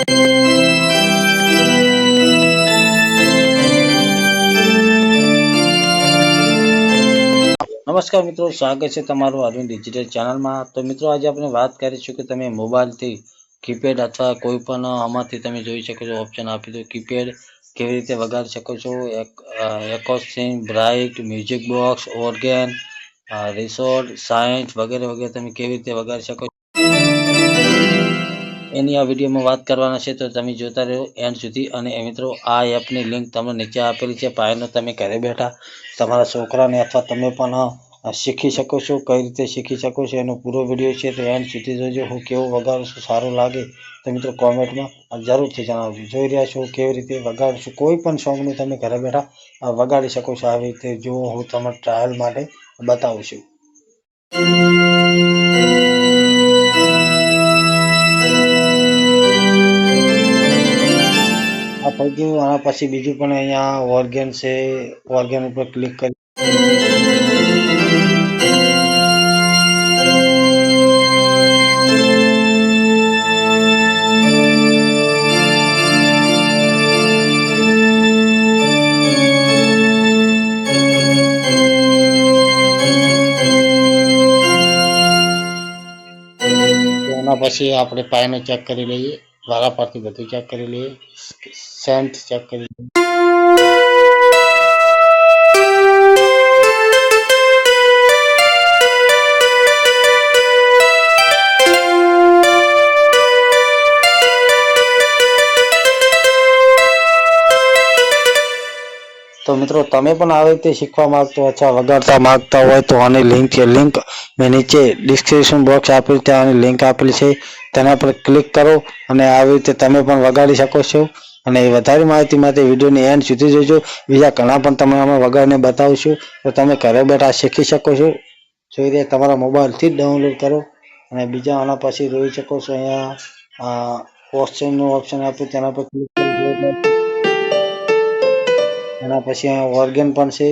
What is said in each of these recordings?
નમસ્કાર મિત્રો, સ્વાગત છે તમારું અરવિંદ ડિજિટલ ચેનલમાં। તો મિત્રો આજે આપણે વાત કરીશું કે તમે મોબાઈલથી કીપેડ અથવા કોઈ પણ આમાંથી તમે જોઈ શકો છો ઓપ્શન આપી દો કીપેડ કેવી રીતે વગાડી શકો છો। Acoustic, bright, music box, organ, resort, science વગેરે વગેરે તમે કેવી રીતે વગાડી શકો છો એની આ વિડીયોમાં વાત કરવાના છે, તો તમે જોતા રહો એન્ડ સુધી। અને મિત્રો આ એપની લિંક તમને નીચે આપેલી છે, પાયનો તમે ઘરે બેઠા તમારા છોકરાને અથવા તમે પણ શીખી શકો છો। કઈ રીતે શીખી શકો છો એનો પૂરો વિડીયો છે, તો એન્ડ સુધી જોજો। હું કેવું વગાડું છું, સારું લાગે તો મિત્રો કોમેન્ટમાં જરૂરથી જણાવજો। જોઈ રહ્યા છો કેવી રીતે વગાડું છું, કોઈ પણ સોંગનું તમે ઘરે બેઠા વગાડી શકો છો આવી રીતે। જો હું તમને ટ્રાયલ માટે બતાવું છું। આ થઈ ગયું। આના પછી બીજું પણ અહીંયા ઓર્ગન છે, ઓર્ગન ઉપર ક્લિક કરી એના પછી આપણે પાયને ચેક કરી લઈએ, વારા પરથી બધું ચેક કરી લઈએ, સેન્ટ ચેક કરી લઈએ। તો મિત્રો તમે પણ આવી રીતે શીખવા માંગતો અથવા વગાડતા માંગતા હોય તો આની લિંક મેં નીચે ડિસ્ક્રિપ્શન બોક્સ આપેલ ત્યાં આની લિંક આપેલી છે, તેના પર ક્લિક કરો અને આવી રીતે તમે પણ વગાડી શકો છો। અને વધારે માહિતી માટે વિડીયોની એન્ડ સુધી જોજો। બીજા ઘણા પણ તમે અમે વગાડીને બતાવશું, તો તમે ઘરે બેઠા શીખી શકો છો। જોઈ રહ્યા તમારા મોબાઈલથી જ ડાઉનલોડ કરો અને બીજા આના પછી જોઈ શકો છો અહીંયા ક્વેશ્ચનનું ઓપ્શન આપ્યું તેના પર ક્લિક કરી એના પછી અહીંયા ઓર્ગન પણ છે।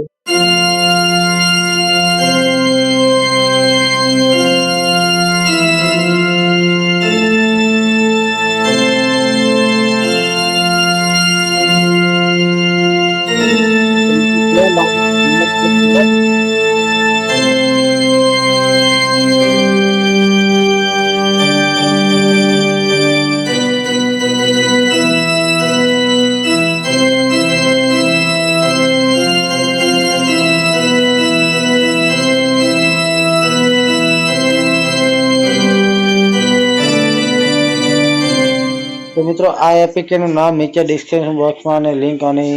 તો મિત્રો આ એપ્લિકેશનનું નામ નીચે ડિસ્ક્રિપ્શન બોક્સમાં અને લિંક આની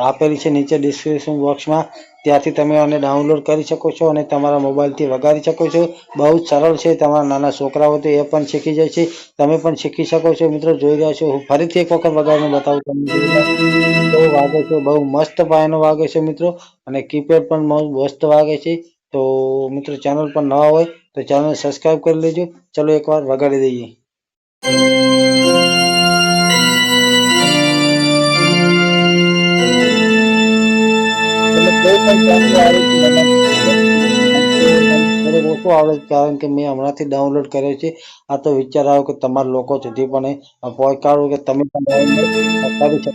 આપેલી છે નીચે ડિસ્ક્રિપ્શન બોક્સમાં, ત્યાંથી તમે આને ડાઉનલોડ કરી શકો છો અને તમારા મોબાઈલથી વગાડી શકો છો। બહુ જ સરળ છે, તમારા નાના છોકરાઓ તો એ પણ શીખી જાય છે, તમે પણ શીખી શકો છો। મિત્રો જોઈ રહ્યા છો, હું ફરીથી એક વખત વગાડીને બતાવું તમને બહુ વાગે છે, બહુ મસ્ત પાયનો વાગે છે મિત્રો, અને કીપેડ પણ બહુ મસ્ત વાગે છે। તો મિત્રો ચેનલ પર નવા હોય તો ચેનલ સબસ્ક્રાઈબ કરી લેજો। ચલો એકવાર વગાડી દઈએ। ઓછો આવડે કારણ કે મેં હમણાંથી ડાઉનલોડ કર્યો છે। આ તો વિચાર આવ્યો કે તમારા લોકો સુધી પણ પહોંચાડું કે તમે પણ ડાઉનલોડ કરી શકો।